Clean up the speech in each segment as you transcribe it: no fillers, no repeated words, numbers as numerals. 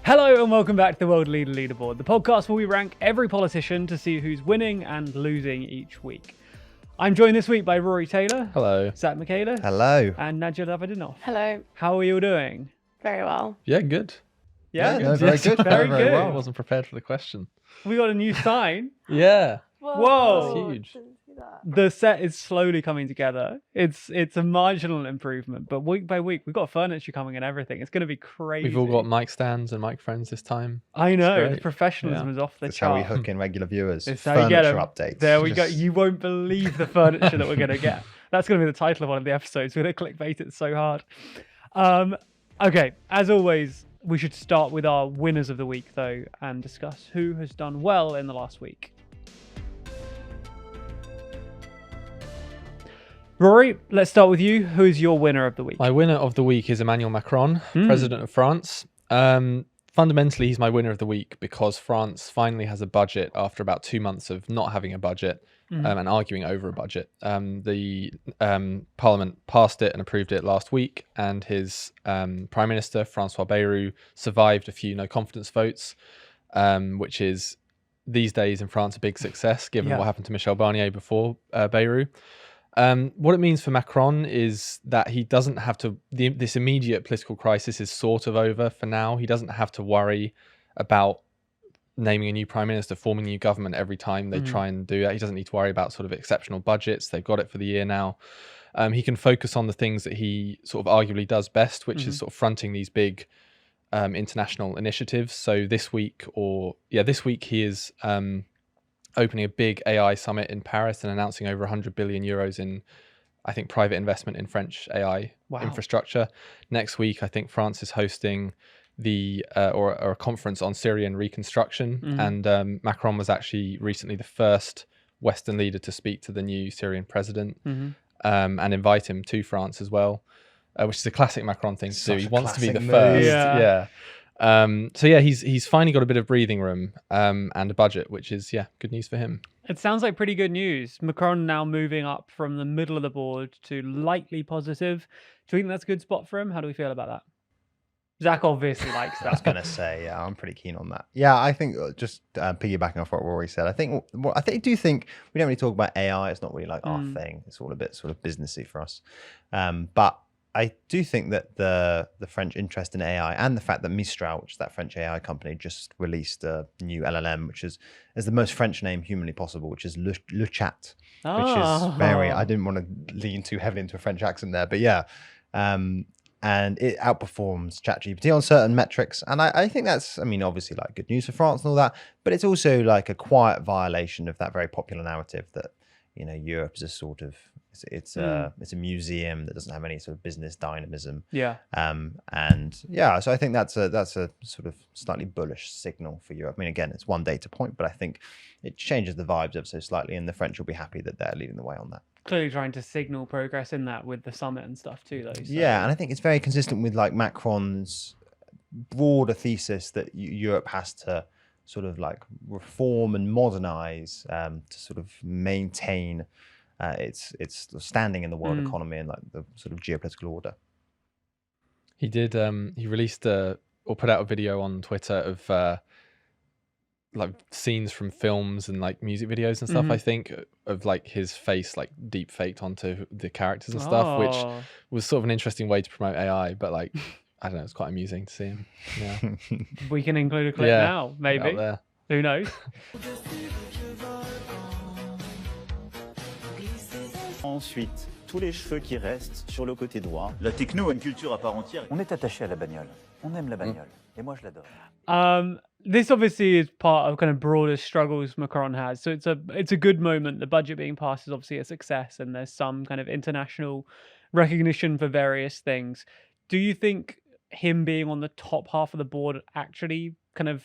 Hello and welcome back to the World Leader Leaderboard, the podcast where we rank every politician to see who's winning and losing each week. I'm joined this week by Rory Taylor. Hello. Zach Michaelis. Hello. And Nadia Davadinov. Hello. How are you all doing? Very well. Yeah, good. Yeah, no, very good. Very good. Well. I wasn't prepared for the question. We got a new sign. Yeah. Whoa. That's huge. Didn't see that. The set is slowly coming together. It's a marginal improvement, but week by week we've got furniture coming and everything. It's going to be crazy. We've all got mic stands and microphones this time. I know. It's The great. professionalism is off the That's how we chart. hook in regular viewers. It's how you get Furniture 'em. updates. There we go. Just- You won't believe the furniture that we're going to get. That's going to be the title of one of the episodes. We're going to clickbait it so hard. Okay, as always, we should start with our winners of the week, though, and discuss who has done well in the last week. Rory, let's start with you. Who is your winner of the week? My winner of the week is Emmanuel Macron, President of France. Fundamentally, he's my winner of the week because France finally has a budget after about 2 months of not having a budget and arguing over a budget. The Parliament passed it and approved it last week, and his Prime Minister, François Bayrou, survived a few no-confidence votes, which is these days in France a big success, given what happened to Michel Barnier before Bayrou. What it means for Macron is that he doesn't have to, this immediate political crisis is sort of over for now. He doesn't have to worry about naming a new prime minister, forming a new government every time they try and do that. He doesn't need to worry about sort of exceptional budgets. They've got it for the year now. He can focus on the things that he sort of arguably does best, which is sort of fronting these big international initiatives. So this week he is opening a big AI summit in Paris and announcing over 100 billion euros in, I think, private investment in French AI infrastructure. Next week, I think France is hosting or a conference on Syrian reconstruction. And Macron was actually recently the first Western leader to speak to the new Syrian president and invite him to France as well, which is a classic Macron thing to do. He wants to be the first. Yeah. So yeah, he's finally got a bit of breathing room and a budget, which is good news for him. It sounds like pretty good news. Macron now moving up from the middle of the board to lightly positive. Do you think that's a good spot for him? How do we feel about that? Zach obviously likes that. I was going to say, yeah, I'm pretty keen on that. Yeah, I think just piggybacking off what Rory said, I do think we don't really talk about AI. It's not really like our thing. It's all a bit sort of businessy for us. But I do think that the French interest in AI and the fact that Mistral, which is that French AI company, just released a new LLM, which is the most French name humanly possible, which is Le Chat, which is very, I didn't want to lean too heavily into a French accent there, but yeah. And it outperforms ChatGPT on certain metrics. And I think that's, obviously like good news for France and all that, but it's also like a quiet violation of that very popular narrative that, Europe is a sort of, it's a museum that doesn't have any sort of business dynamism. Yeah. So I think that's a sort of slightly bullish signal for Europe. Again, it's one data point, but I think it changes the vibes ever so slightly, and the French will be happy that they're leading the way on that. Clearly trying to signal progress in that with the summit and stuff too, though. So. Yeah, and I think it's very consistent with like Macron's broader thesis that Europe has to sort of like reform and modernize to sort of maintain its standing in the world economy and like the sort of geopolitical order. He did. He released or put out a video on Twitter of like scenes from films and like music videos and stuff. I think of like his face like deep faked onto the characters and stuff, which was sort of an interesting way to promote AI. But like, I don't know, it's quite amusing to see him. Yeah, we can include a clip now, maybe. Out there. Who knows? Ensuite, tous les cheveux qui restent sur le côté droit. La techno a une culture à part entière. On est attaché à la bagnole. On aime la bagnole. Et moi, je l'adore. This obviously is part of kind of broader struggles Macron has. So it's a good moment. The budget being passed is obviously a success, and there's some kind of international recognition for various things. Do you think him being on the top half of the board actually kind of,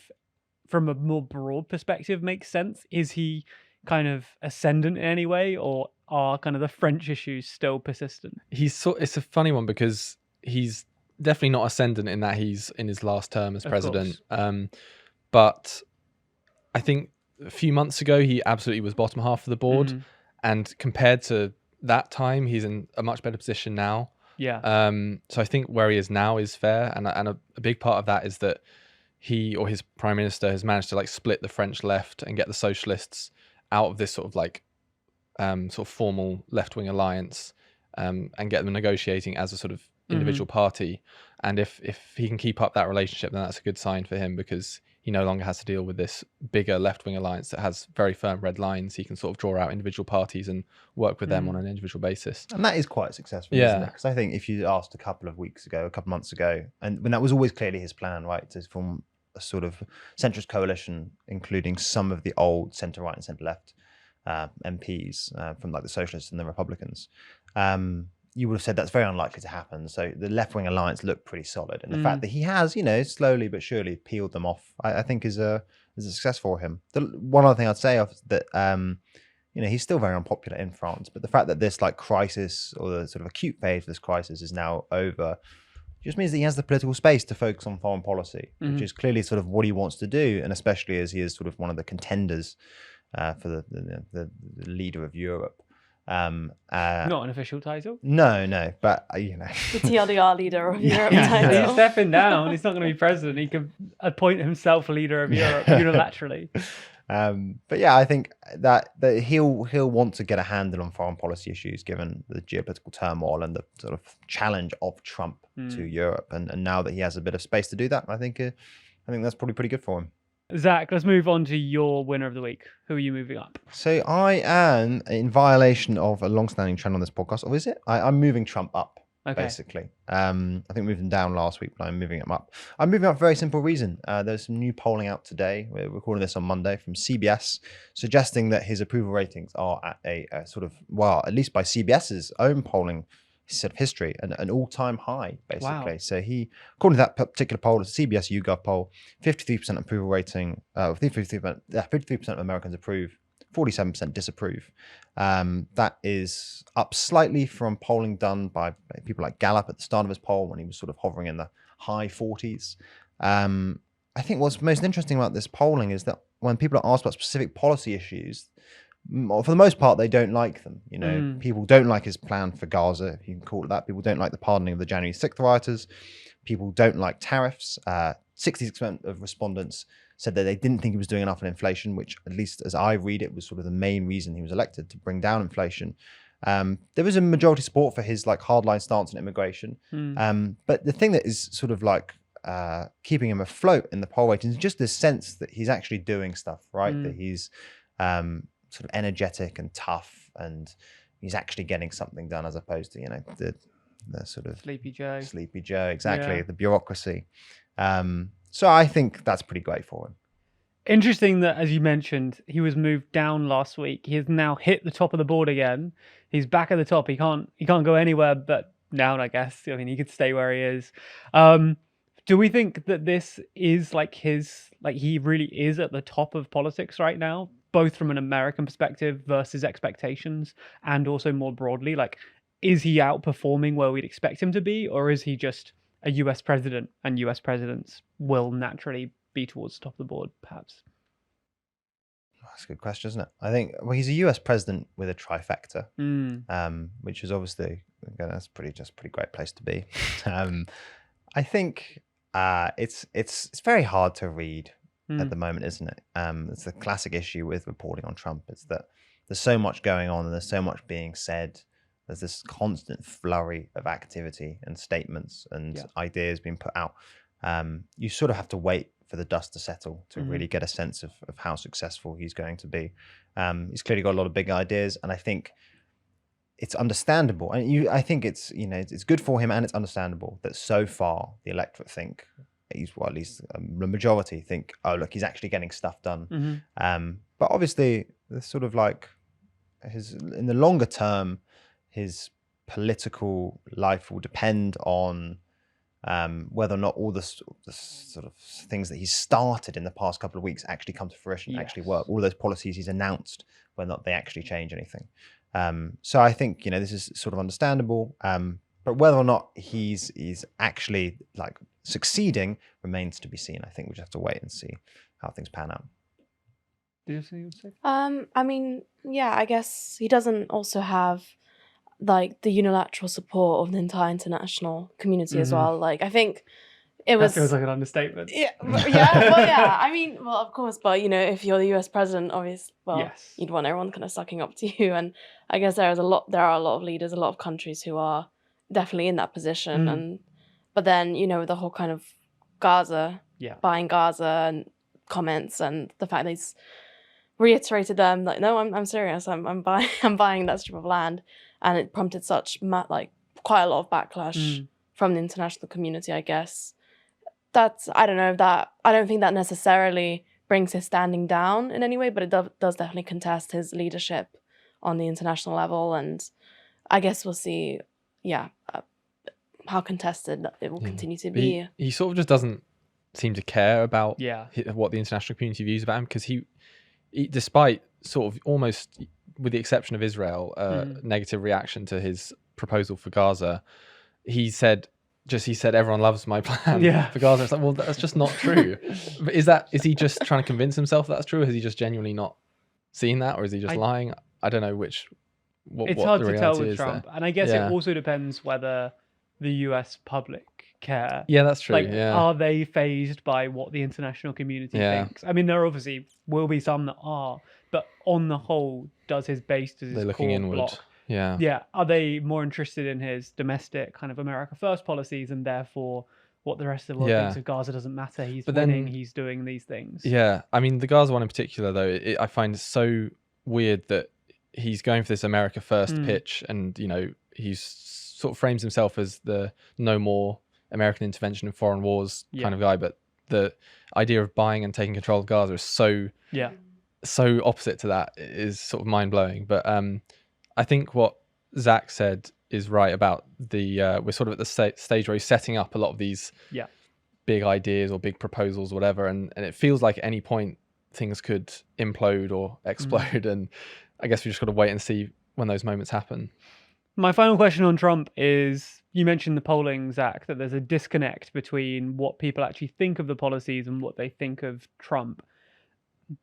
from a more broad perspective, makes sense? Is he kind of ascendant in any way, or are kind of the French issues still persistent? It's a funny one because he's definitely not ascendant in that he's in his last term as president. But I think a few months ago, he absolutely was bottom half of the board. And compared to that time, he's in a much better position now. Yeah. So I think where he is now is fair. And a big part of that is that he or his prime minister has managed to like split the French left and get the socialists out of this sort of like sort of formal left-wing alliance, and get them negotiating as a sort of individual party. And if he can keep up that relationship, then that's a good sign for him, because he no longer has to deal with this bigger left-wing alliance that has very firm red lines. He can sort of draw out individual parties and work with them on an individual basis. And that is quite successful, isn't it? Because I think if you asked a couple of months ago, and when that was always clearly his plan, right, to form a sort of centrist coalition, including some of the old centre-right and centre-left MPs from like the Socialists and the Republicans, you would have said that's very unlikely to happen. So the left-wing alliance looked pretty solid, and the fact that he has, slowly but surely peeled them off, I think is a success for him. The one other thing I'd say is that he's still very unpopular in France, but the fact that this like crisis, or the sort of acute phase of this crisis, is now over, just means that he has the political space to focus on foreign policy, which is clearly sort of what he wants to do, and especially as he is sort of one of the contenders for the leader of Europe. Not an official title. No, but the TLDR leader of Europe title. He's stepping down. He's not going to be president. He can appoint himself leader of Europe unilaterally. But yeah, I think that he'll want to get a handle on foreign policy issues, given the geopolitical turmoil and the sort of challenge of Trump to Europe. And now that he has a bit of space to do that, I think that's probably pretty good for him. Zach, let's move on to your winner of the week. Who are you moving up? So I am, in violation of a long-standing trend on this podcast, or is it? I'm moving Trump up, basically. I think we moved him down last week, but I'm moving him up. I'm moving up for a very simple reason. There's some new polling out today. We're recording this on Monday from CBS, suggesting that his approval ratings are at a sort of, well, at least by CBS's own polling set of history, an all-time high, basically. Wow. So according to that particular poll, it's a CBS YouGov poll, 53% approval rating, 53% of Americans approve, 47% disapprove. That is up slightly from polling done by people like Gallup at the start of his poll, when he was sort of hovering in the high 40s. I think what's most interesting about this polling is that when people are asked about specific policy issues, for the most part, they don't like them. People don't like his plan for Gaza, if you can call it that. People don't like the pardoning of the January 6th rioters. People don't like tariffs. 60% of respondents said that they didn't think he was doing enough on inflation, which, at least as I read it, was sort of the main reason he was elected, to bring down inflation. There was a majority support for his like hardline stance on immigration. But the thing that is sort of like keeping him afloat in the poll ratings is just this sense that he's actually doing stuff, right? That he's sort of energetic and tough, and he's actually getting something done, as opposed to the sort of Sleepy Joe, exactly, the bureaucracy. So I think that's pretty great for him. Interesting that, as you mentioned, he was moved down last week. He has now hit the top of the board again. He's back at the top. He can't go anywhere but down, I guess. I mean, he could stay where he is. Do we think that this is he really is at the top of politics right now, both from an American perspective versus expectations, and also more broadly? Like, is he outperforming where we'd expect him to be, or is he just a US president, and US presidents will naturally be towards the top of the board, perhaps? That's a good question, isn't it? I think, well, he's a US president with a trifecta, which is obviously, again, that's pretty great place to be. I think it's very hard to read at the moment, isn't it? It's the classic issue with reporting on Trump. It's that there's so much going on, and there's so much being said. There's this constant flurry of activity and statements and ideas being put out. You sort of have to wait for the dust to settle to really get a sense of how successful he's going to be. He's clearly got a lot of big ideas, and I think it's understandable. And I think it's good for him, and it's understandable that so far the electorate think at least the majority think, oh look, he's actually getting stuff done. But obviously, there's sort of like in the longer term, his political life will depend on whether or not all the sort of things that he's started in the past couple of weeks actually come to fruition, actually work. All those policies he's announced, whether or not they actually change anything. So I think this is sort of understandable. But whether or not he's actually like succeeding remains to be seen. I think we just have to wait and see how things pan out. Did you see what you say? I mean, yeah, I guess he doesn't also have like the unilateral support of the entire international community as well. Like, I think It That was feels like an understatement. yeah, well, yeah. I mean, well, of course, but if you're the US president, obviously, well, Yes. you'd want everyone kind of sucking up to you. And I guess there are a lot of leaders, a lot of countries who are definitely in that position. But then, with the whole kind of Gaza, buying Gaza and comments, and the fact that he's reiterated them like, no, I'm serious. I'm buying that strip of land, and it prompted such quite a lot of backlash from the international community, I guess. I don't think that necessarily brings his standing down in any way, but it does definitely contest his leadership on the international level. And I guess we'll see, how contested it will continue to be. He sort of just doesn't seem to care about Yeah. what the international community views about him, because he, despite sort of almost, with the exception of Israel, negative reaction to his proposal for Gaza, he said everyone loves my plan for Gaza. It's like, well, that's just not true. But is he just trying to convince himself that's true? Or has he just genuinely not seen that, or is he just lying? I don't know it's hard to tell with Trump, and I guess it also depends whether the US public care. Yeah, that's true. Are they phased by what the international community thinks? I mean, there obviously will be some that are, but on the whole, does his base, does his core inward. block? Yeah. Are they more interested in his domestic kind of America First policies, and therefore what the rest of the world thinks of Gaza doesn't matter? He's winning, he's doing these things. Yeah, I mean, the Gaza one in particular, though, I find it so weird that he's going for this America First pitch, and he's sort of frames himself as the no more American intervention in foreign wars kind of guy, but the idea of buying and taking control of Gaza is so opposite to that. It is sort of mind blowing. But I think what Zach said is right about we're sort of at the stage where he's setting up a lot of these big ideas or big proposals or whatever, and it feels like at any point things could implode or explode, and I guess we just got to wait and see when those moments happen. My final question on Trump is, you mentioned the polling, Zach, that there's a disconnect between what people actually think of the policies and what they think of Trump.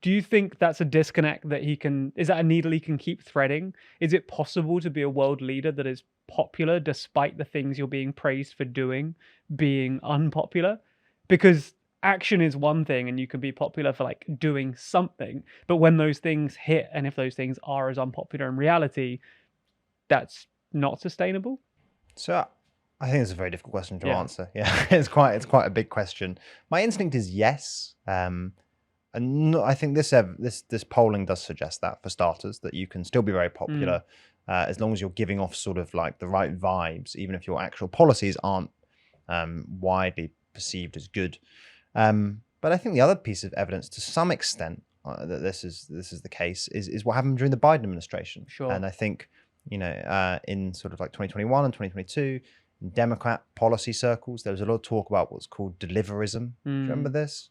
Do you think that's a disconnect that is that a needle he can keep threading? Is it possible to be a world leader that is popular despite the things you're being praised for doing being unpopular? Because action is one thing, and you can be popular for doing something, but when those things hit, and if those things are as unpopular in reality, that's not sustainable. So I think it's a very difficult question to answer. Yeah, it's quite a big question. My instinct is yes. And I think this polling does suggest that, for starters, that you can still be very popular as long as you're giving off sort of the right vibes, even if your actual policies aren't widely perceived as good. But I think the other piece of evidence, to some extent, that this is the case is what happened during the Biden administration. Sure. And I think in sort of 2021 and 2022, in Democrat policy circles, there was a lot of talk about what's called deliverism. Do you remember this?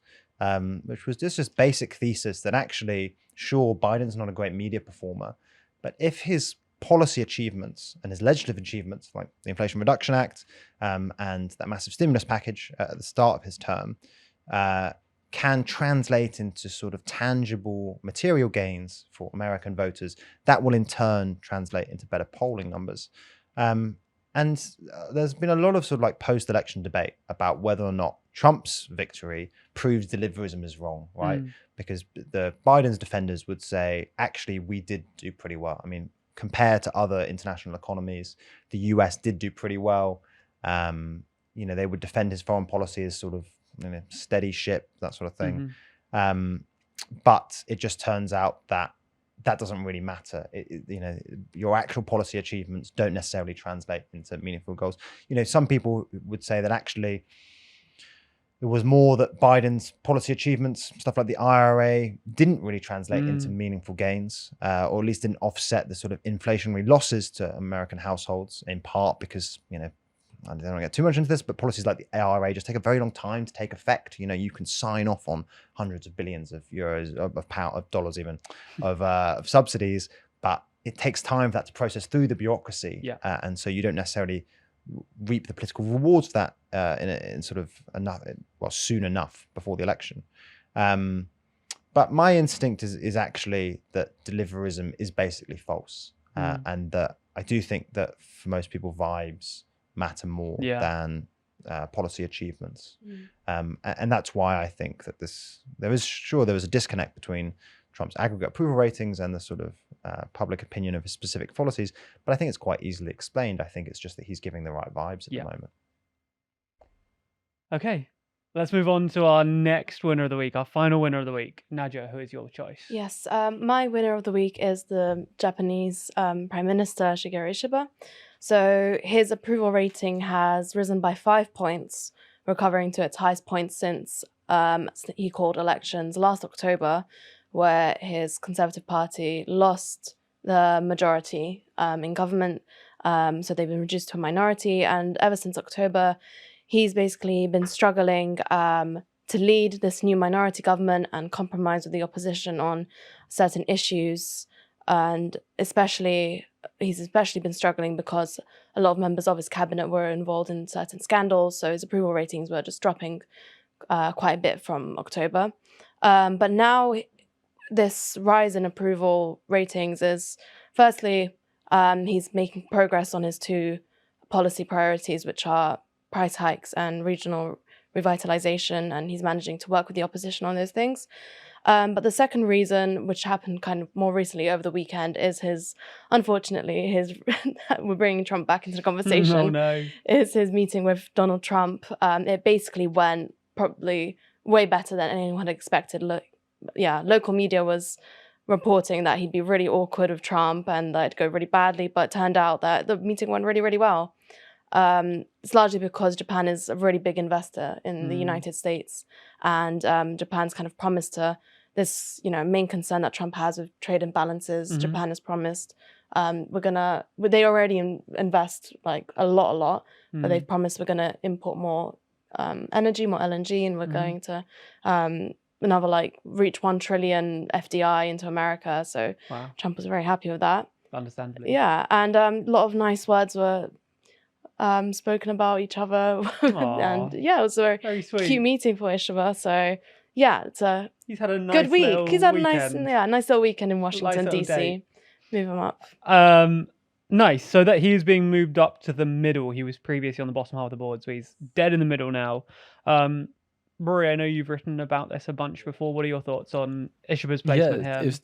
Which was just basic thesis that actually, sure, Biden's not a great media performer, but if his policy achievements and his legislative achievements, like the Inflation Reduction Act and that massive stimulus package at the start of his term, can translate into sort of tangible material gains for American voters, that will in turn translate into better polling numbers. And there's been a lot of sort of post-election debate about whether or not Trump's victory proves deliverism is wrong, right? Because the Biden's defenders would say, actually, we did do pretty well. I mean, compared to other international economies, the US did do pretty well. They would defend his foreign policy as sort of steady ship, that sort of thing. But it just turns out that doesn't really matter. Your actual policy achievements don't necessarily translate into meaningful goals. Some people would say that actually it was more that Biden's policy achievements, stuff like the IRA, didn't really translate into meaningful gains, or at least didn't offset the sort of inflationary losses to American households, in part because, I don't want to get too much into this, but policies like the IRA just take a very long time to take effect. You can sign off on hundreds of billions of euros, of dollars even, of subsidies, but it takes time for that to process through the bureaucracy. And so you don't necessarily reap the political rewards of that in sort of soon enough before the election. But my instinct is actually that deliverism is basically false. And that I do think that for most people, vibes matter more than policy achievements. And that's why I think that there was a disconnect between Trump's aggregate approval ratings and the sort of public opinion of his specific policies. But I think it's quite easily explained. I think it's just that he's giving the right vibes at the moment. Okay. Let's move on to our next winner of the week, our final winner of the week. Nadia, who is your choice? Yes, my winner of the week is the Japanese Prime Minister Shigeru Ishiba. So his approval rating has risen by 5 points, recovering to its highest point since he called elections last October, where his Conservative Party lost the majority in government. So they've been reduced to a minority, and ever since October, he's basically been struggling to lead this new minority government and compromise with the opposition on certain issues. And he's especially been struggling because a lot of members of his cabinet were involved in certain scandals. So his approval ratings were just dropping quite a bit from October. But now this rise in approval ratings is, firstly, he's making progress on his two policy priorities, which are price hikes and regional revitalization, and he's managing to work with the opposition on those things. But the second reason, which happened kind of more recently over the weekend, is unfortunately, we're bringing Trump back into the conversation. Oh no. Is his meeting with Donald Trump. It basically went probably way better than anyone had expected. Local media was reporting that he'd be really awkward with Trump and that it'd go really badly, but it turned out that the meeting went really, really well. It's largely because Japan is a really big investor in the United States, and Japan's kind of promised to this, main concern that Trump has with trade imbalances. Japan has promised they already invest like a lot, but they've promised we're gonna import more energy, more LNG, and we're going to reach 1 trillion FDI into America. So wow. Trump was very happy with that. Understandably. Yeah, and a lot of nice words were spoken about each other. And it was a very sweet. Cute meeting for Ishiba. So he's had a nice good week. He's had weekend. a nice little weekend in Washington DC. Move him up. Nice. So that he is being moved up to the middle. He was previously on the bottom half of the board, so he's dead in the middle now. Rory, I know you've written about this a bunch before. What are your thoughts on Ishiba's placement here? It was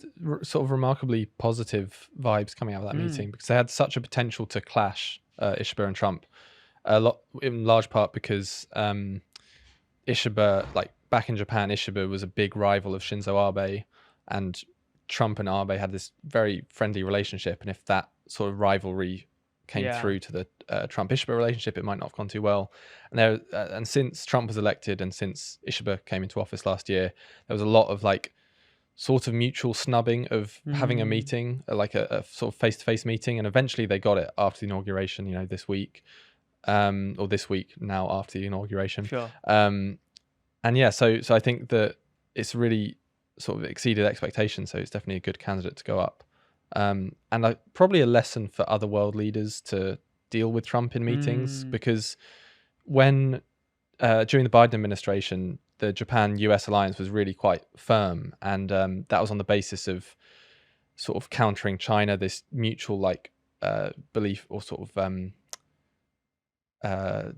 sort of remarkably positive vibes coming out of that meeting, because they had such a potential to clash, Ishiba and Trump, a lot in large part because Ishiba, back in Japan, Ishiba was a big rival of Shinzo Abe, and Trump and Abe had this very friendly relationship. And if that sort of rivalry came through to the Trump-Ishiba relationship, it might not have gone too well. And since Trump was elected and since Ishiba came into office last year, there was a lot of sort of mutual snubbing of having a meeting, a sort of face-to-face meeting. And eventually they got it after the inauguration, this week, or this week now after the inauguration. Sure. So I think that it's really sort of exceeded expectations. So it's definitely a good candidate to go up. And probably a lesson for other world leaders to deal with Trump in meetings, because when during the Biden administration, the Japan-US alliance was really quite firm, and that was on the basis of sort of countering China, this mutual belief or sort of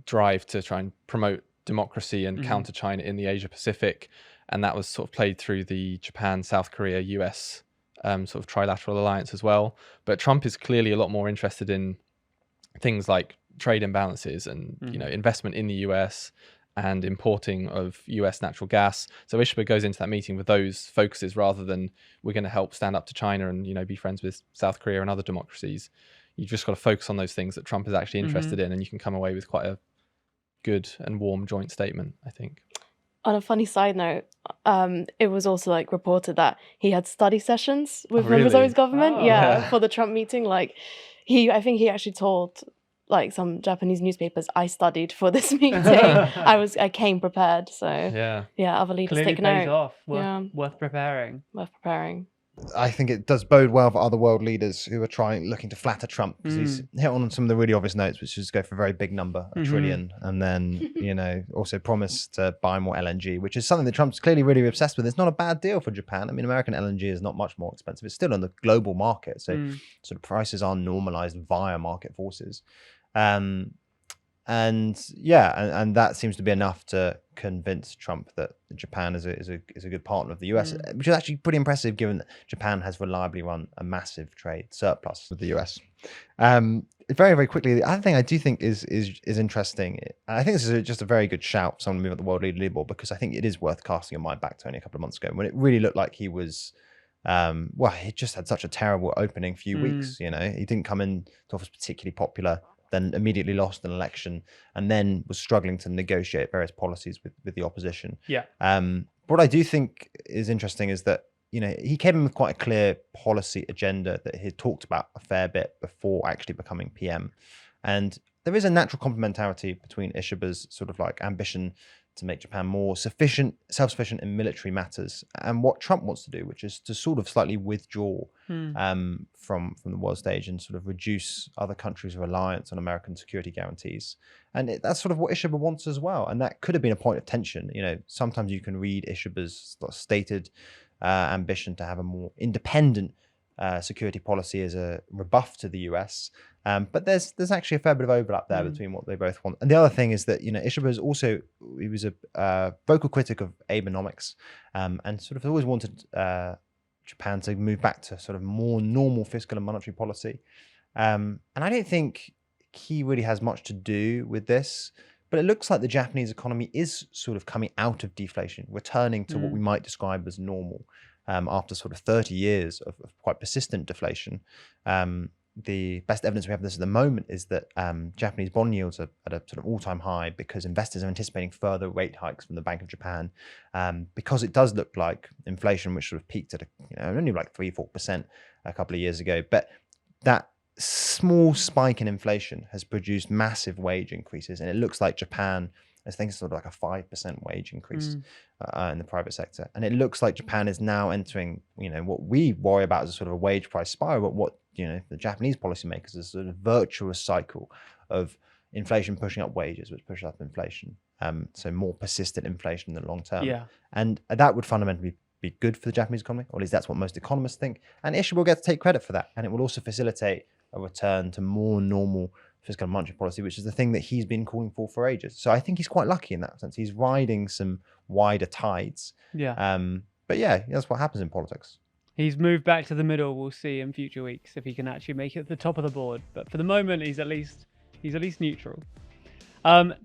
drive to try and promote democracy and counter China in the Asia Pacific, and that was sort of played through the Japan, South Korea, US sort of trilateral alliance as well. But Trump is clearly a lot more interested in things like trade imbalances and investment in the US and importing of US natural gas. So Ishiba goes into that meeting with those focuses rather than we're going to help stand up to China and be friends with South Korea and other democracies. You've just got to focus on those things that Trump is actually interested in, and you can come away with quite a good and warm joint statement, I think. On a funny side note, it was also reported that he had study sessions with members of his government. For the Trump meeting. I think he actually told some Japanese newspapers, I studied for this meeting. I came prepared. So other leaders clearly take note. Pays off. Worth preparing. I think it does bode well for other world leaders who are looking to flatter Trump, because he's hit on some of the really obvious notes, which is go for a very big number, a trillion, and then also promise to buy more LNG, which is something that Trump's clearly really obsessed with. It's not a bad deal for Japan. I mean, American LNG is not much more expensive. It's still on the global market, so sort of prices are normalized via market forces. and yeah, and that seems to be enough to convince Trump that Japan is a good partner of the US, which is actually pretty impressive given that Japan has reliably run a massive trade surplus with the US. Very, very quickly, the other thing I do think is interesting. I think this is just a very good shout for someone to move up the world leaderboard, because I think it is worth casting your mind back to only a couple of months ago when it really looked like he was. He just had such a terrible opening few weeks. You know, he didn't come into office particularly popular, then immediately lost an election, and then was struggling to negotiate various policies with the opposition. Yeah. What I do think is interesting is that, you know, he came in with quite a clear policy agenda that he talked about a fair bit before actually becoming PM. And there is a natural complementarity between Ishiba's sort of like ambition to make Japan more self-sufficient in military matters, and what Trump wants to do, which is to sort of slightly withdraw from the world stage and sort of reduce other countries' reliance on American security guarantees. And that's sort of what Ishiba wants as well. And that could have been a point of tension. You know, sometimes you can read Ishiba's stated ambition to have a more independent security policy as a rebuff to the US. But there's actually a fair bit of overlap there between what they both want. And the other thing is that, you know, Ishiba is also, he was a vocal critic of Abenomics, and sort of always wanted Japan to move back to sort of more normal fiscal and monetary policy. And I don't think he really has much to do with this, but it looks like the Japanese economy is sort of coming out of deflation, returning to what we might describe as normal after sort of 30 years of quite persistent deflation. The best evidence we have of this at the moment is that Japanese bond yields are at a sort of all-time high because investors are anticipating further rate hikes from the Bank of Japan, because it does look like inflation, which sort of peaked at only like 3-4% a couple of years ago, but that small spike in inflation has produced massive wage increases, and it looks like Japan, I think it's sort of like a 5% wage increase in the private sector. And it looks like Japan is now entering, you know, what we worry about as a sort of a wage price spiral, but what, you know, the Japanese policymakers is a sort of virtuous cycle of inflation pushing up wages, which pushes up inflation. So more persistent inflation in the long term. Yeah. And that would fundamentally be good for the Japanese economy, or at least that's what most economists think. And Ishiba will get to take credit for that. And it will also facilitate a return to more normal fiscal and monetary policy, which is the thing that he's been calling for ages. So I think he's quite lucky in that sense. He's riding some wider tides. Yeah. But yeah, that's what happens in politics. He's moved back to the middle. We'll see in future weeks if he can actually make it at the top of the board. But for the moment, he's at least neutral.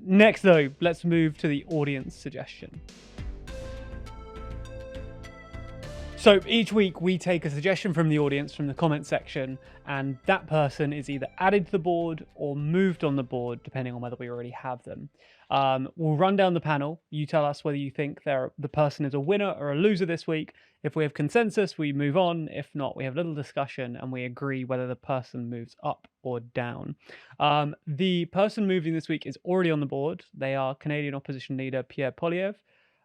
Next, though, let's move to the audience suggestion. So each week we take a suggestion from the audience from the comment section, and that person is either added to the board or moved on the board, depending on whether we already have them. We'll run down the panel. You tell us whether you think the person is a winner or a loser this week. If we have consensus, we move on. If not, we have a little discussion and we agree whether the person moves up or down. The person moving this week is already on the board. They are Canadian opposition leader Pierre Poilievre.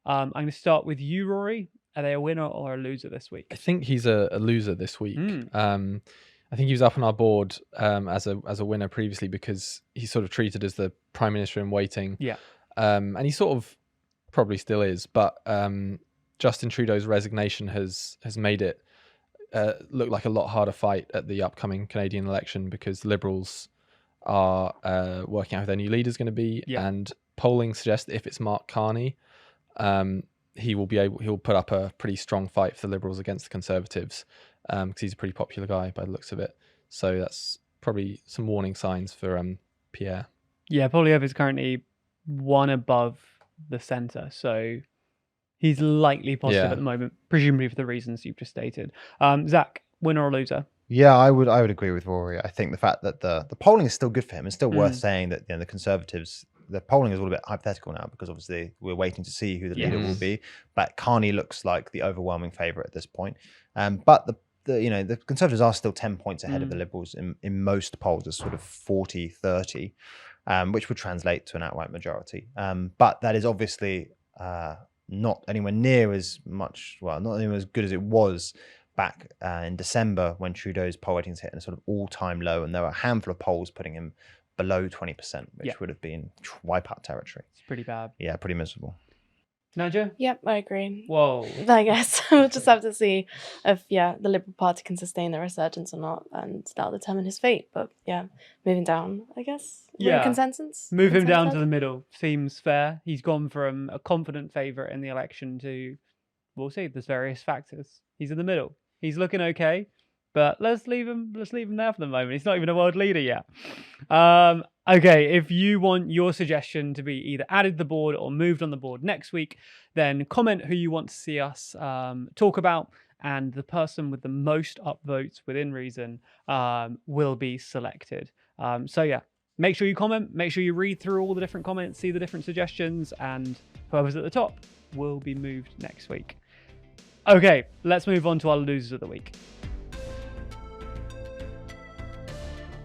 I'm going to start with you, Rory. Are they a winner or a loser this week? I think he's a loser this week. I think he was up on our board as a winner previously because he's sort of treated as the prime minister in waiting. Yeah. And he sort of probably still is, but Justin Trudeau's resignation has made it look like a lot harder fight at the upcoming Canadian election because Liberals are working out who their new leader is going to be, and polling suggests that if it's Mark Carney, he'll put up a pretty strong fight for the Liberals against the Conservatives because he's a pretty popular guy by the looks of it. So that's probably some warning signs for Pierre. Yeah, Poilievre is currently one above the centre, so he's likely positive at the moment, presumably for the reasons you've just stated. Zach, winner or loser? Yeah, I would agree with Rory. I think the fact that the polling is still good for him, it's still worth saying that, you know, the Conservatives, the polling is all a bit hypothetical now because obviously we're waiting to see who the leader will be. But Carney looks like the overwhelming favourite at this point. But the Conservatives are still 10 points ahead of the Liberals in most polls, as sort of 40-30, which would translate to an outright majority. But that is obviously not anywhere near as much, not anywhere as good as it was back in December when Trudeau's poll ratings hit a sort of all-time low, and there were a handful of polls putting him below 20%, which would have been wipeout territory. It's pretty bad. Yeah, pretty miserable. Nadia? Yep, I agree. Whoa. I guess we'll just have to see if the Liberal Party can sustain the resurgence or not, and that'll determine his fate. But yeah, moving down, I guess. Consensus. Move him down to the middle seems fair. He's gone from a confident favourite in the election to, we'll see. There's various factors. He's in the middle. He's looking okay, but let's leave him there for the moment. He's not even a world leader yet. Okay, if you want your suggestion to be either added to the board or moved on the board next week, then comment who you want to see us talk about, and the person with the most upvotes within reason will be selected. So yeah, make sure you comment, make sure you read through all the different comments, see the different suggestions, and whoever's at the top will be moved next week. Okay, let's move on to our losers of the week.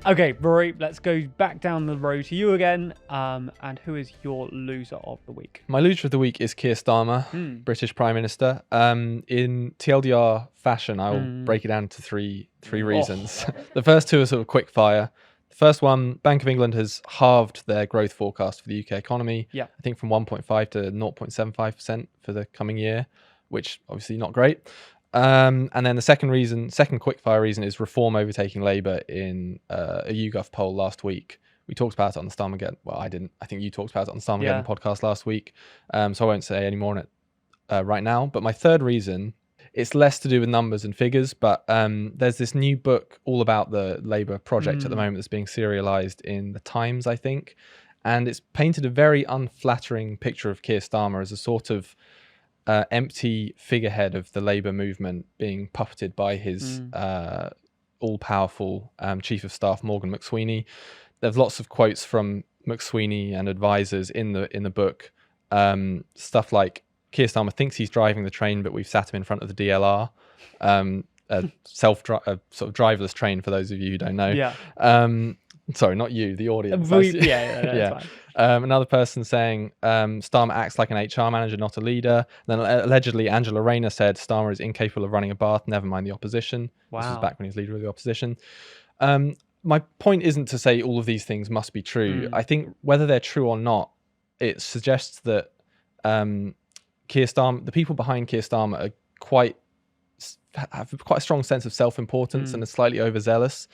Okay, Rory, let's go back down the road to you again. And who is your loser of the week? My loser of the week is Keir Starmer, British Prime Minister. In TLDR fashion, I'll break it down into three reasons. The first two are sort of quick fire. The first one, Bank of England has halved their growth forecast for the UK economy. Yeah. I think from 1.5 to 0.75% for the coming year, which obviously not great. And then the second quickfire reason is Reform overtaking Labour in a YouGov poll last week. We talked about it on the Starmageddon. Well, I didn't. I think you talked about it on the Starmageddon podcast last week. So I won't say any more on it right now. But my third reason, it's less to do with numbers and figures, but there's this new book all about the Labour project at the moment that's being serialised in the Times, I think. And it's painted a very unflattering picture of Keir Starmer as a sort of empty figurehead of the Labour movement being puppeted by his all-powerful Chief of Staff, Morgan McSweeney. There's lots of quotes from McSweeney and advisors in the book. Stuff like, Keir Starmer thinks he's driving the train, but we've sat him in front of the DLR. A sort of driverless train, for those of you who don't know. Yeah. Sorry, not you, the audience. That's fine. Another person saying Starmer acts like an HR manager, not a leader. Then allegedly Angela Rayner said Starmer is incapable of running a bath, never mind the opposition. Wow. This was back when he was leader of the opposition. My point isn't to say all of these things must be true. I think whether they're true or not, it suggests that Keir Starmer, the people behind Keir Starmer have quite a strong sense of self-importance and are slightly overzealous.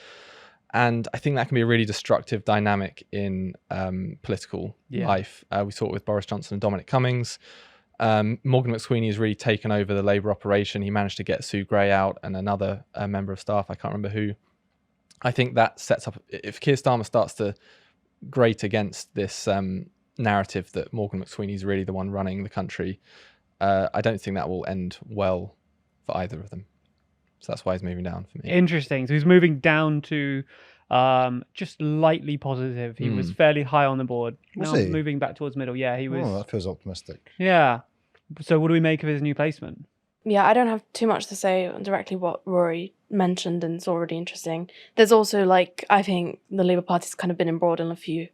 And I think that can be a really destructive dynamic in political life. We saw it with Boris Johnson and Dominic Cummings. Morgan McSweeney has really taken over the Labour operation. He managed to get Sue Gray out and another member of staff, I can't remember who. I think that sets up, if Keir Starmer starts to grate against this narrative that Morgan McSweeney is really the one running the country, I don't think that will end well for either of them. So that's why he's moving down for me. Interesting. So he's moving down to just lightly positive. He was fairly high on the board. Was now he? moving back towards middle. Yeah, he was. Oh, that feels optimistic. Yeah. So what do we make of his new placement? Yeah, I don't have too much to say on directly what Rory mentioned, and it's already interesting. There's also, I think the Labour Party's kind of been embroiled in a few,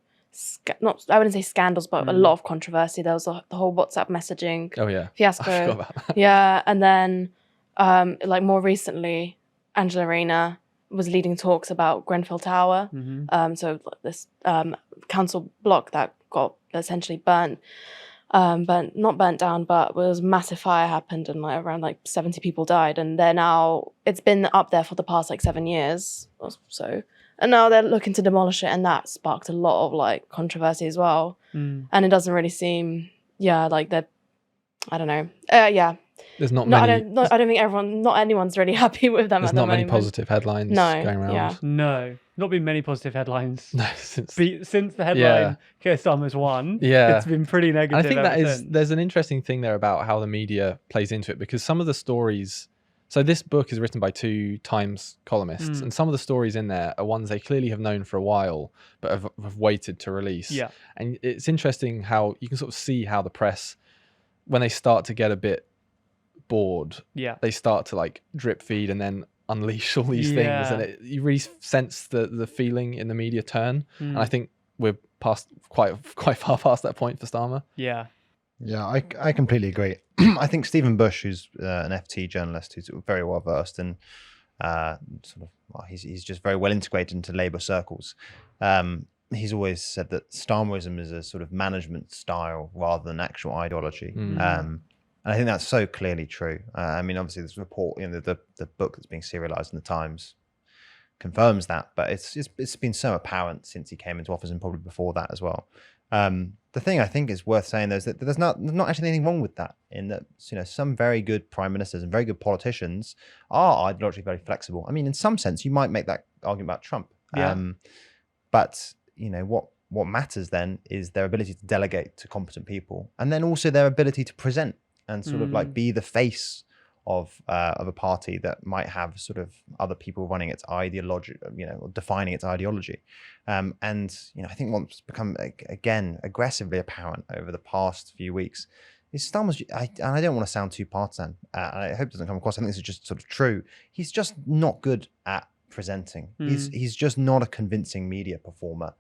I wouldn't say scandals, but a lot of controversy. There was the whole WhatsApp messaging fiasco. I forgot about that. Yeah, and then more recently, Angela Rayner was leading talks about Grenfell Tower. So this council block that got essentially burnt, not burnt down, but was massive fire happened and around 70 people died. And it's been up there for the past 7 years or so. And now they're looking to demolish it, and that sparked a lot of controversy as well. And it doesn't really seem, they're, I don't know. There's not many. I don't think not anyone's really happy with them at the moment. There's not many positive headlines going around. Yeah. No, not been many positive headlines. No, since the headline, Keir Starmer's won. Yeah. It's been pretty negative. I think there's an interesting thing there about how the media plays into it, because some of the stories. So this book is written by 2 Times columnists, and some of the stories in there are ones they clearly have known for a while, but have waited to release. Yeah. And it's interesting how you can sort of see how the press, when they start to get a bit bored, they start to drip feed and then unleash all these things, and you really sense the feeling in the media turn. And I think we're past quite far past that point for Starmer. Yeah, I completely agree. I think Stephen Bush, who's an FT journalist who's very well versed in he's just very well integrated into Labour circles. he's always said that Starmerism is a sort of management style rather than actual ideology. And I think that's so clearly true. I mean, obviously, this report, the book that's being serialized in the Times confirms that, but it's been so apparent since he came into office and probably before that as well. The thing I think is worth saying though is that there's not actually anything wrong with that, in that some very good prime ministers and very good politicians are ideologically very flexible. I mean, in some sense, you might make that argument about Trump. But what matters then is their ability to delegate to competent people, and then also their ability to present and sort of like be the face of a party that might have sort of other people running its ideology, or defining its ideology. And I think what's become again aggressively apparent over the past few weeks is Starmer's, and I don't want to sound too partisan, and I hope it doesn't come across, I think this is just sort of true. He's just not good at presenting. He's just not a convincing media performer.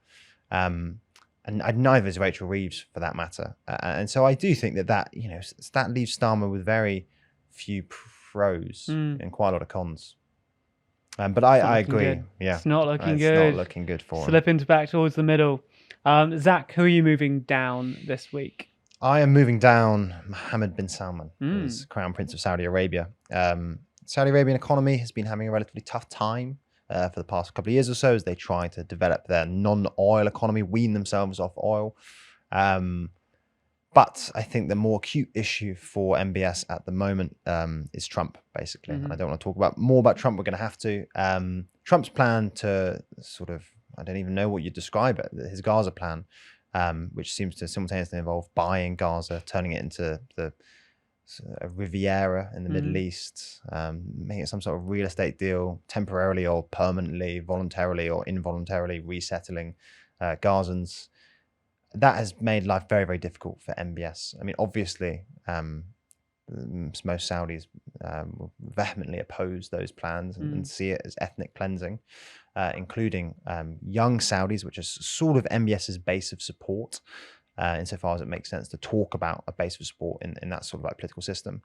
And neither is Rachel Reeves, for that matter. And so I do think that leaves Starmer with very few pros and quite a lot of cons. But I agree. Good. Yeah, it's not looking good. It's not looking good for him. Slipping back towards the middle. Zach, who are you moving down this week? I am moving down Mohammed bin Salman, who's Crown Prince of Saudi Arabia. Saudi Arabian economy has been having a relatively tough time for the past couple of years or so as they try to develop their non-oil economy, wean themselves off oil. But I think the more acute issue for MBS at the moment is Trump, basically. And I don't want to talk more about Trump. We're going to have to. Trump's plan to sort of, I don't even know what you describe it, his Gaza plan, which seems to simultaneously involve buying Gaza, turning it into a Riviera in the Middle East, making it some sort of real estate deal, temporarily or permanently, voluntarily or involuntarily resettling Gazans. That has made life very, very difficult for MBS. I mean, obviously, most Saudis will vehemently oppose those plans and see it as ethnic cleansing, including young Saudis, which is sort of MBS's base of support. Insofar as it makes sense to talk about a base of support in that sort of like political system.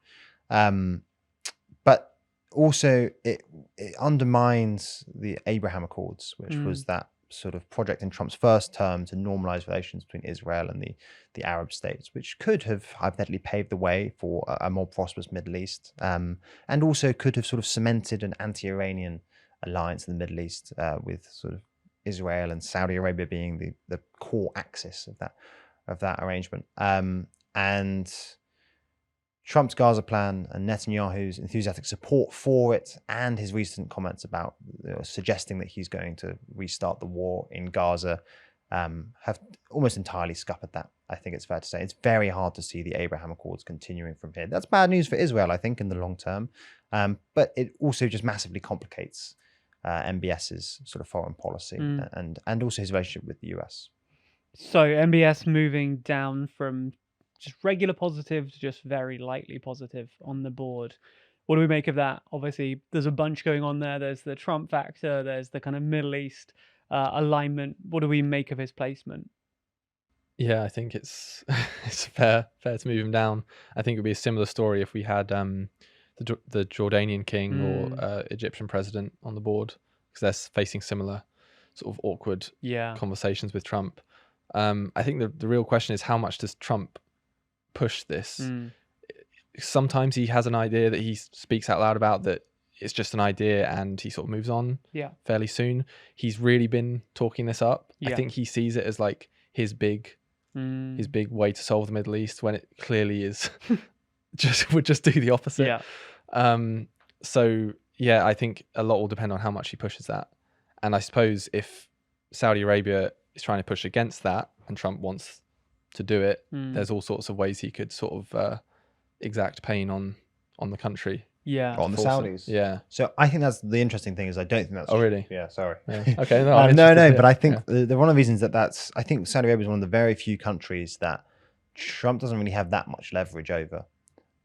But also it undermines the Abraham Accords, which was that sort of project in Trump's first term to normalize relations between Israel and the Arab states, which could have hypothetically paved the way for a more prosperous Middle East, and also could have sort of cemented an anti-Iranian alliance in the Middle East, with sort of Israel and Saudi Arabia being the core axis of that arrangement. And Trump's Gaza plan and Netanyahu's enthusiastic support for it and his recent comments about suggesting that he's going to restart the war in Gaza have almost entirely scuppered that. I think it's fair to say. It's very hard to see the Abraham Accords continuing from here. That's bad news for Israel, I think, in the long term. But it also just massively complicates MBS's sort of foreign policy and also his relationship with the US. So MBS moving down from just regular positive to just very lightly positive on the board. What do we make of that? Obviously, there's a bunch going on there. There's the Trump factor. There's the kind of Middle East alignment. What do we make of his placement? Yeah, I think it's fair to move him down. I think it would be a similar story if we had the Jordanian king or Egyptian president on the board, because they're facing similar sort of awkward conversations with Trump. I think the real question is, how much does Trump push this? Sometimes he has an idea that he speaks out loud about that it's just an idea and he sort of moves on fairly soon. He's really been talking this up. I think he sees it as like his big way to solve the Middle East, when it clearly is would just do the opposite. So I think a lot will depend on how much he pushes that. And I suppose if Saudi Arabia is trying to push against that and Trump wants to do it, there's all sorts of ways he could sort of exact pain on the country. On the Saudis. Yeah. So I think that's the interesting thing, is I don't think that's true. Really? Yeah, sorry. Yeah. Okay. No, but I think one of the reasons I think Saudi Arabia is one of the very few countries that Trump doesn't really have that much leverage over.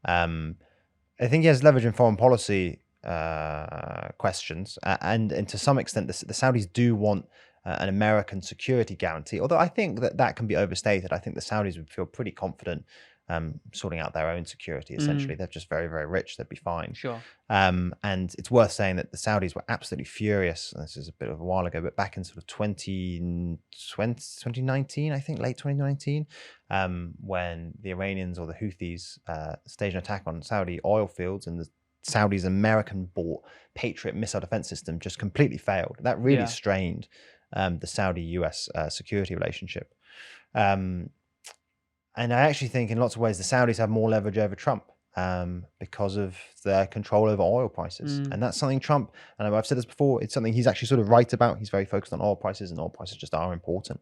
I think he has leverage in foreign policy questions, and to some extent the Saudis do want an American security guarantee, although I think that can be overstated. I think the Saudis would feel pretty confident sorting out their own security, essentially. They're just very, very rich. They'd be fine. Sure. And it's worth saying that the Saudis were absolutely furious. This is a bit of a while ago, but back in sort of 2019, I think, late 2019, when the Iranians or the Houthis staged an attack on Saudi oil fields, and the Saudis' American-bought Patriot missile defense system just completely failed. That really strained the Saudi-US security relationship. And I actually think in lots of ways the Saudis have more leverage over Trump because of their control over oil prices. And that's something Trump, and I've said this before, it's something he's actually sort of right about. He's very focused on oil prices, and oil prices just are important.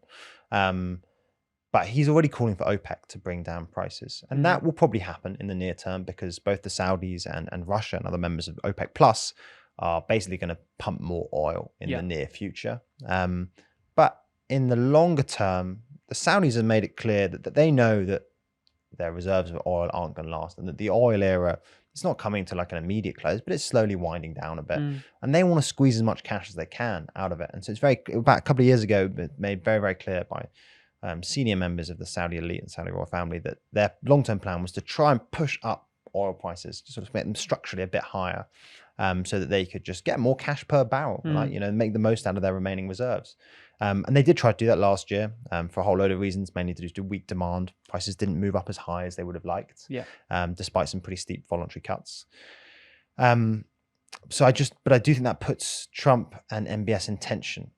But he's already calling for OPEC to bring down prices. And that will probably happen in the near term because both the Saudis and Russia and other members of OPEC Plus are basically going to pump more oil in the near future. But in the longer term, the Saudis have made it clear that they know that their reserves of oil aren't going to last, and that the oil era, it's not coming to like an immediate close, but it's slowly winding down a bit. And they want to squeeze as much cash as they can out of it. And so it's about a couple of years ago, made very, very clear by senior members of the Saudi elite and Saudi royal family that their long-term plan was to try and push up oil prices to sort of make them structurally a bit higher, so that they could just get more cash per barrel, like, make the most out of their remaining reserves. And they did try to do that last year for a whole load of reasons, mainly to do with weak demand. Prices didn't move up as high as they would have liked, despite some pretty steep voluntary cuts. But I do think that puts Trump and MBS in tension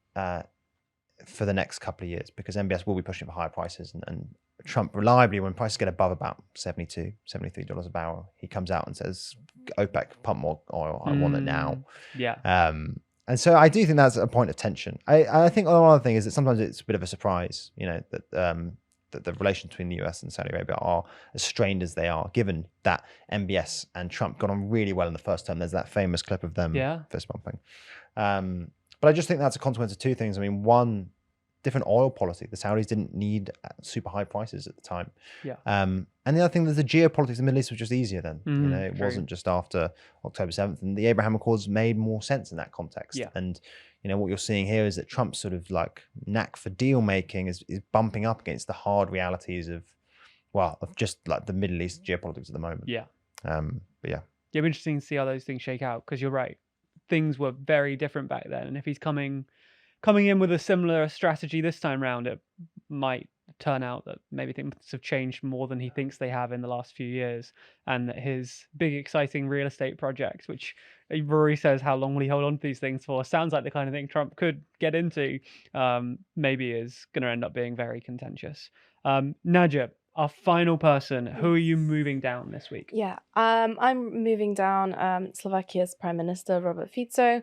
for the next couple of years, because MBS will be pushing for higher prices, and Trump reliably, when prices get above about $72, $73 a barrel, he comes out and says, OPEC, pump more oil, I want it now. And so I do think that's a point of tension. I think another thing is that sometimes it's a bit of a surprise, that the relations between the US and Saudi Arabia are as strained as they are, given that MBS and Trump got on really well in the first term. There's that famous clip of them fist bumping. But I just think that's a consequence of two things. I mean, one, different oil policy. The Saudis didn't need super high prices at the time. And the other thing, there's the geopolitics of the Middle East was just easier then. It wasn't just after October 7th, and the Abraham Accords made more sense in that context. And what you're seeing here is that Trump's sort of like knack for deal making is bumping up against the hard realities of just like the Middle East geopolitics at the moment. But it'll be interesting to see how those things shake out, because you're right, things were very different back then, and if he's coming in with a similar strategy this time round, it might turn out that maybe things have changed more than he thinks they have in the last few years, and that his big exciting real estate project, which Rory says how long will he hold on to these things for, sounds like the kind of thing Trump could get into, maybe is going to end up being very contentious. Nadja, our final person, who are you moving down this week? I'm moving down Slovakia's Prime Minister Robert Fico.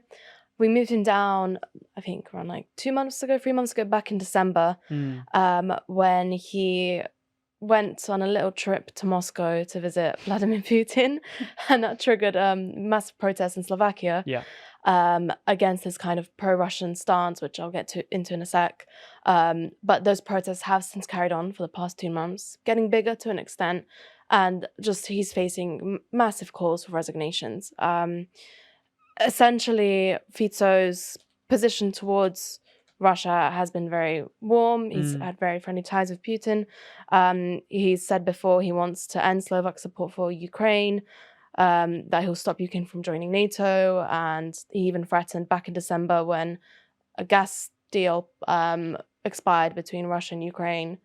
We moved him down, I think, around like 3 months ago, back in December, when he went on a little trip to Moscow to visit Vladimir Putin, and that triggered massive protests in Slovakia against his kind of pro-Russian stance, which I'll get into in a sec. But those protests have since carried on for the past 2 months, getting bigger to an extent, and just he's facing massive calls for resignations. Essentially, Fico's position towards Russia has been very warm. He's had very friendly ties with Putin. He's said before he wants to end Slovak support for Ukraine, that he'll stop Ukraine from joining NATO, and he even threatened back in December when a gas deal expired between Russia and Ukraine,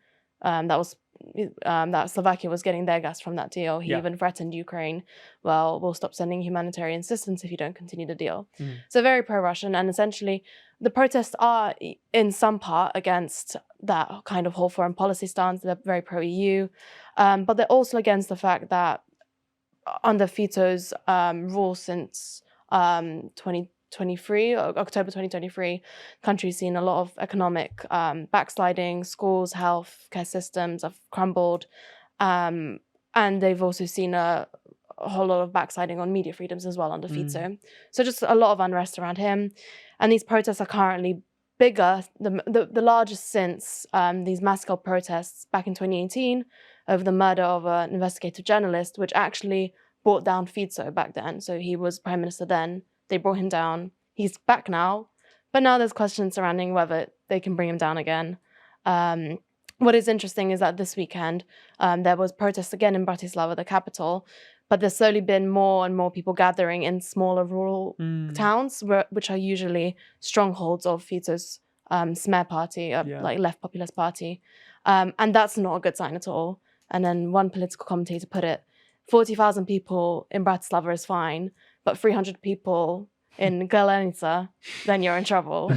that Slovakia was getting their gas from that deal. He even threatened Ukraine, well, we'll stop sending humanitarian assistance if you don't continue the deal. So very pro-Russian, and essentially the protests are in some part against that kind of whole foreign policy stance. They're very pro-EU, but they're also against the fact that under Fico's rule since 2023, October 2023, country's seen a lot of economic backsliding. Schools, health care systems have crumbled, and they've also seen a whole lot of backsliding on media freedoms as well under Fico. So just a lot of unrest around him, and these protests are currently bigger, the largest since these mass-scale protests back in 2018 over the murder of an investigative journalist, which actually brought down Fico back then. So he was prime minister then. They brought him down. He's back now, but now there's questions surrounding whether they can bring him down again. what is interesting is that this weekend there was protests again in Bratislava, the capital, but there's slowly been more and more people gathering in smaller rural towns, which are usually strongholds of Fico's Smer party, like left populist party. And that's not a good sign at all. And then one political commentator put it, 40,000 people in Bratislava is fine, but 300 people in Galenica, then you're in trouble.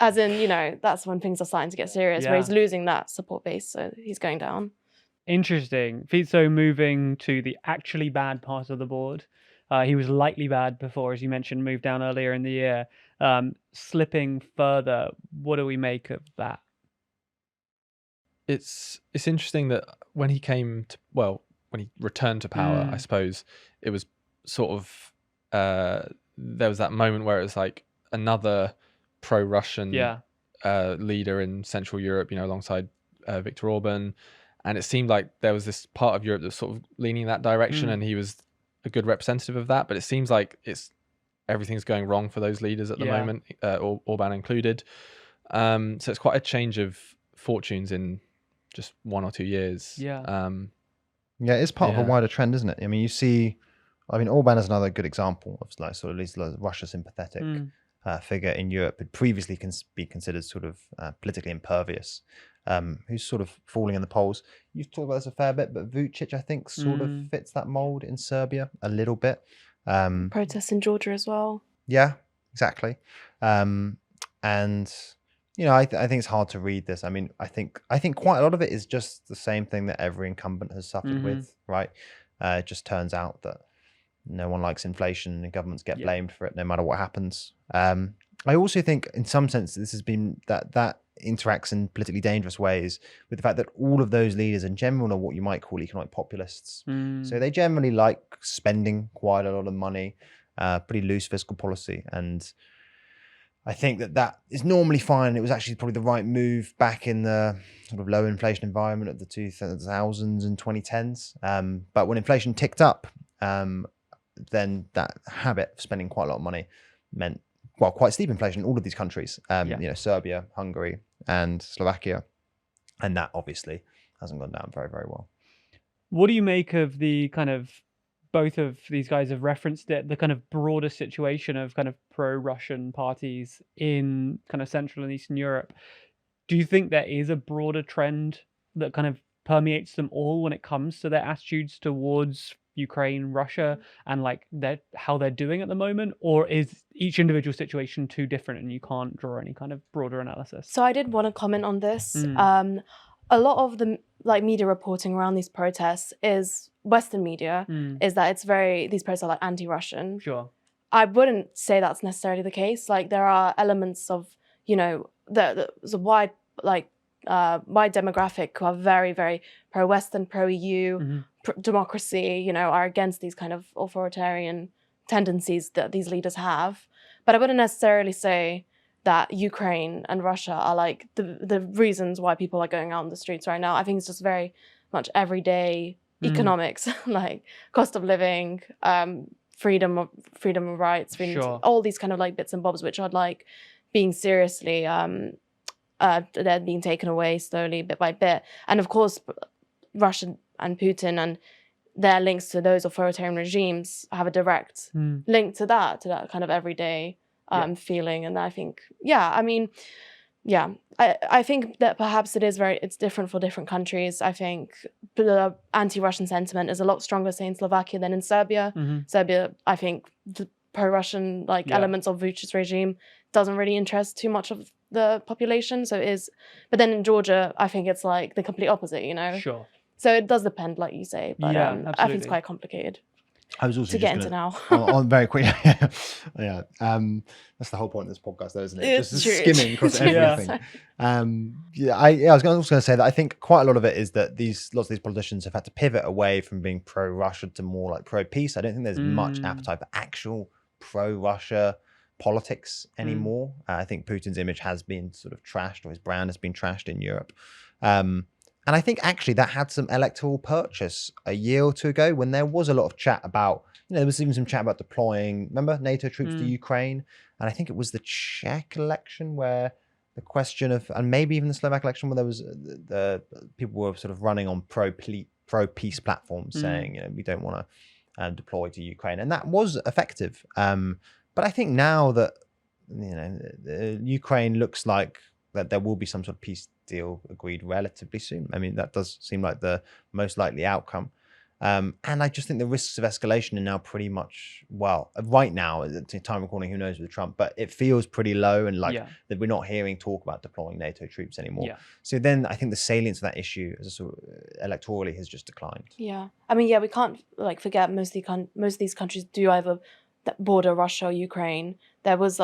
As in, you know, that's when things are starting to get serious, where he's losing that support base, so he's going down. Interesting. Fico moving to the actually bad part of the board. He was lightly bad before, as you mentioned, moved down earlier in the year. Slipping further, what do we make of that? It's interesting that when he when he returned to power, I suppose it was sort of there was that moment where it was like another pro-Russian leader in Central Europe, you know, alongside Viktor Orban, and it seemed like there was this part of Europe that was sort of leaning in that direction, and he was a good representative of that. But it seems like everything's going wrong for those leaders at the moment, Orban included. So it's quite a change of fortunes in just 1 or 2 years. It's part of a wider trend, isn't it? I mean, you see, Orban is another good example of like sort of at least Russia sympathetic figure in Europe, who previously can be considered sort of politically impervious, who's sort of falling in the polls. You've talked about this a fair bit, but Vucic, I think, sort of fits that mold in Serbia a little bit. Protests in Georgia as well. Yeah, exactly. And you know, I think it's hard to read this. I mean, I think quite a lot of it is just the same thing that every incumbent has suffered with, right? It just turns out that no one likes inflation and governments get blamed for it no matter what happens. I also think in some sense this has been that interacts in politically dangerous ways with the fact that all of those leaders in general are what you might call economic populists. So they generally like spending quite a lot of money, pretty loose fiscal policy. And I think that is normally fine. It was actually probably the right move back in the sort of low inflation environment of the 2000s and 2010s. But when inflation ticked up, then that habit of spending quite a lot of money meant, well, quite steep inflation in all of these countries, you know, Serbia, Hungary, and Slovakia. And that obviously hasn't gone down very, very well. What do you make of the kind of, both of these guys have referenced it, the kind of broader situation of kind of pro-Russian parties in kind of Central and Eastern Europe? Do you think there is a broader trend that kind of permeates them all when it comes to their attitudes towards Ukraine, Russia, and like how they're doing at the moment? Or is each individual situation too different and you can't draw any kind of broader analysis? So I did want to comment on this. A lot of the media reporting around these protests is Western media, is that it's these protests are like anti-Russian. Sure. I wouldn't say that's necessarily the case. Like there are elements of, you know, there's a wide demographic who are very, very pro-Western, pro-EU, democracy, you know, are against these kind of authoritarian tendencies that these leaders have. But I wouldn't necessarily say that Ukraine and Russia are like the reasons why people are going out on the streets right now. I think it's just very much everyday economics, like cost of living, freedom of rights, all these kind of like bits and bobs, which are like being seriously, they're being taken away slowly, bit by bit. And of course, Russia and Putin and their links to those authoritarian regimes have a direct link to that kind of everyday feeling. And I think, I think that perhaps it's different for different countries. I think the anti-Russian sentiment is a lot stronger, say, in Slovakia than in Serbia. Serbia, I think the pro-Russian elements of Vucic's regime doesn't really interest too much of the population. So it is, but then in Georgia, I think it's like the complete opposite, you know? Sure. So it does depend, like you say, but I think it's quite complicated. I was also to get into now. on very quick, that's the whole point of this podcast, though, isn't it? It's just true. skimming across everything. I was also going to say that I think quite a lot of it is that lots of these politicians have had to pivot away from being pro-Russia to more like pro-peace. I don't think there's much appetite for actual pro-Russia politics anymore. I think Putin's image has been sort of trashed, or his brand has been trashed in Europe. And I think actually that had some electoral purchase a year or two ago when there was a lot of chat about, there was even some chat about deploying, remember, NATO troops to Ukraine? And I think it was the Czech election where the question of, and maybe even the Slovak election where there was the people were sort of running on pro-peace platforms saying, we don't want to deploy to Ukraine. And that was effective. But I think now that, Ukraine looks like that there will be some sort of peace deal agreed relatively soon. I mean, that does seem like the most likely outcome. And I just think the risks of escalation are now pretty much, right now, at the time of recording, who knows with Trump, but it feels pretty low and that we're not hearing talk about deploying NATO troops anymore. Yeah. So then I think the salience of that issue as a sort of electorally has just declined. Yeah. I mean, we can't forget most of these countries do either border Russia or Ukraine. There was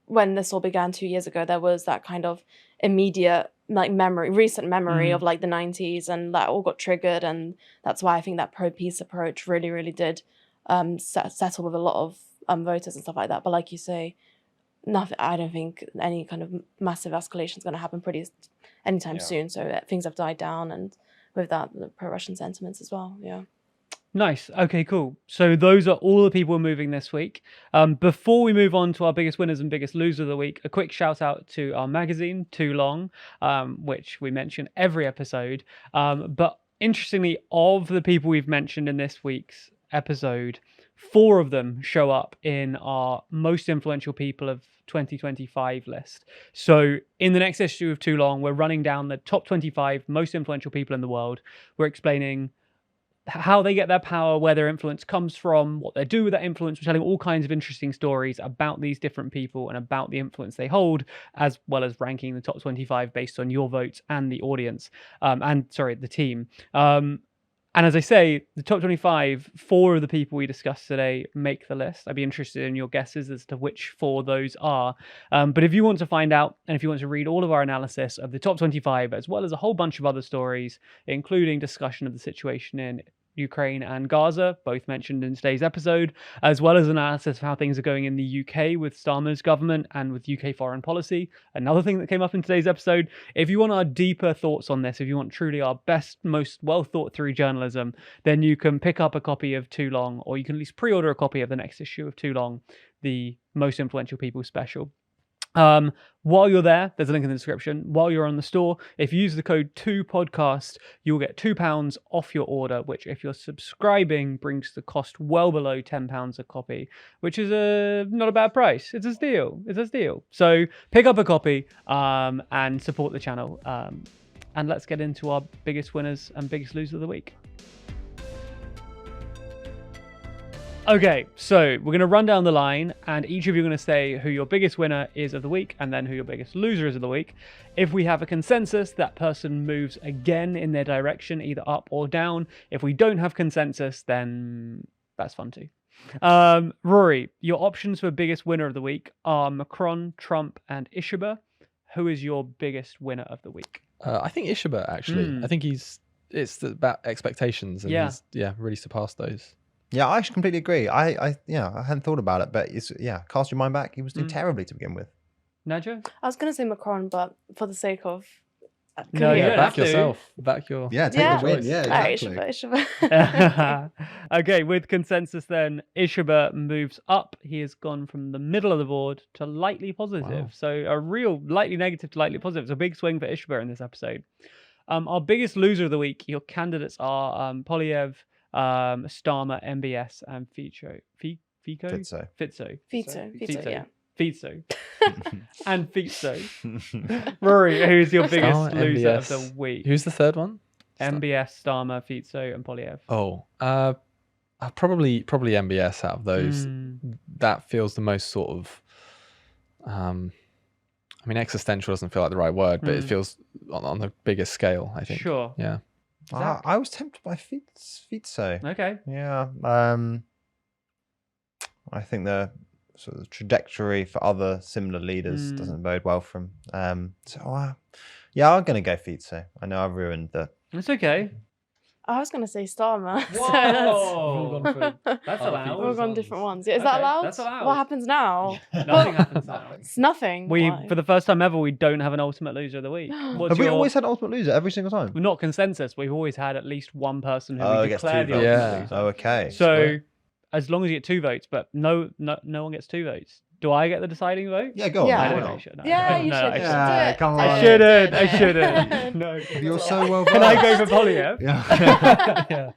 when this all began 2 years ago, there was that kind of immediate recent memory of the 90s, and that all got triggered, and that's why I think that pro-peace approach really, really did settle with a lot of voters and stuff like that. But like you say, nothing. I don't think any kind of massive escalation is going to happen anytime soon. So things have died down, and with that, the pro-Russian sentiments as well. Yeah. Nice. Okay, cool. So those are all the people moving this week. Before we move on to our biggest winners and biggest losers of the week, a quick shout out to our magazine, Too Long, which we mention every episode. But interestingly, of the people we've mentioned in this week's episode, 4 of them show up in our most influential people of 2025 list. So in the next issue of Too Long, we're running down the top 25 most influential people in the world. We're explaining how they get their power, where their influence comes from, what they do with that influence. We're telling all kinds of interesting stories about these different people and about the influence they hold, as well as ranking the top 25 based on your votes and the audience, the team. And as I say, the top 25, 4 of the people we discussed today make the list. I'd be interested in your guesses as to which 4 those are. But if you want to find out, and if you want to read all of our analysis of the top 25, as well as a whole bunch of other stories, including discussion of the situation in Ukraine and Gaza, both mentioned in today's episode, as well as analysis of how things are going in the UK with Starmer's government and with UK foreign policy, another thing that came up in today's episode. If you want our deeper thoughts on this, if you want truly our best, most well thought through journalism, then you can pick up a copy of Too Long, or you can at least pre-order a copy of the next issue of Too Long, the Most Influential People special. While you're there, there's a link in the description. While you're on the store, if you use the code 2podcast, you'll get £2 off your order, which if you're subscribing brings the cost well below £10 a copy, which is not a bad price. It's a steal. So pick up a copy and support the channel. And let's get into our biggest winners and biggest losers of the week. Okay, so we're going to run down the line, and each of you are going to say who your biggest winner is of the week, and then who your biggest loser is of the week. If we have a consensus, that person moves again in their direction, either up or down. If we don't have consensus, then that's fun too. Rory, your options for biggest winner of the week are Macron, Trump, and Ishiba. Who is your biggest winner of the week? I think Ishiba, actually. I think it's about expectations, and he's really surpassed those. Yeah, I completely agree. I hadn't thought about it, but cast your mind back. He was doing terribly to begin with. Nadia? I was going to say Macron, but for the sake of... No, back yourself. Back your... Yeah, take the win. Yeah, exactly. Ishiba. Okay, with consensus then, Ishiba moves up. He has gone from the middle of the board to lightly positive. Wow. So a real lightly negative to lightly positive. It's a big swing for Ishiba in this episode. Our biggest loser of the week, your candidates are Polyev, Starmer, MBS, and Fitzo. And Fitzo. Rory, who's your biggest loser of the week? Who's the third one? MBS, Starmer, Fitzo, and Polyev. Probably MBS out of those. That feels the most sort of existential doesn't feel like the right word, but it feels on the biggest scale, I think. Sure. Yeah. I was tempted by Fitzo. Okay. Yeah. I think the sort of trajectory for other similar leaders doesn't bode well for him. I'm going to go Fitzo. I know I've ruined the... It's okay. I was going to say Starmer. Whoa! That's allowed. We've gone different ones. Is that allowed? That's allowed. What happens now? Nothing happens now. It's nothing. For the first time ever, we don't have an ultimate loser of the week. Have we always had an ultimate loser every single time? Not consensus. We've always had at least one person who we declare the ultimate loser. Oh, okay. So as long as you get 2 votes, but no one gets 2 votes. Do I get the deciding vote? Yeah, go on. Yeah. I why don't not? think I should. No, Yeah, no, you no, should. I You shouldn't. should do Yeah, it. come Do on. I it, shouldn't. do I it. shouldn't. No. You're so well Can I versed. go for Polyev? Yeah.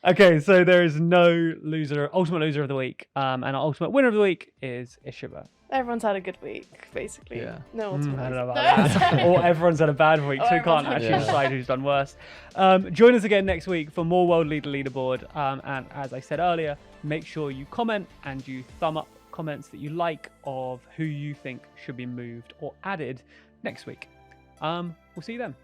Okay, so there is no ultimate loser of the week, and our ultimate winner of the week is Ishiba. Everyone's had a good week, basically. Yeah. No I ultimate don't know loser. about that. Or everyone's had a bad week, so we Everyone's can't had a actually bad decide who's done worse. Join us again next week for more World Leader Leaderboard. And as I said earlier, make sure you comment and you thumb up comments that you like of who you think should be moved or added next week. We'll see you then.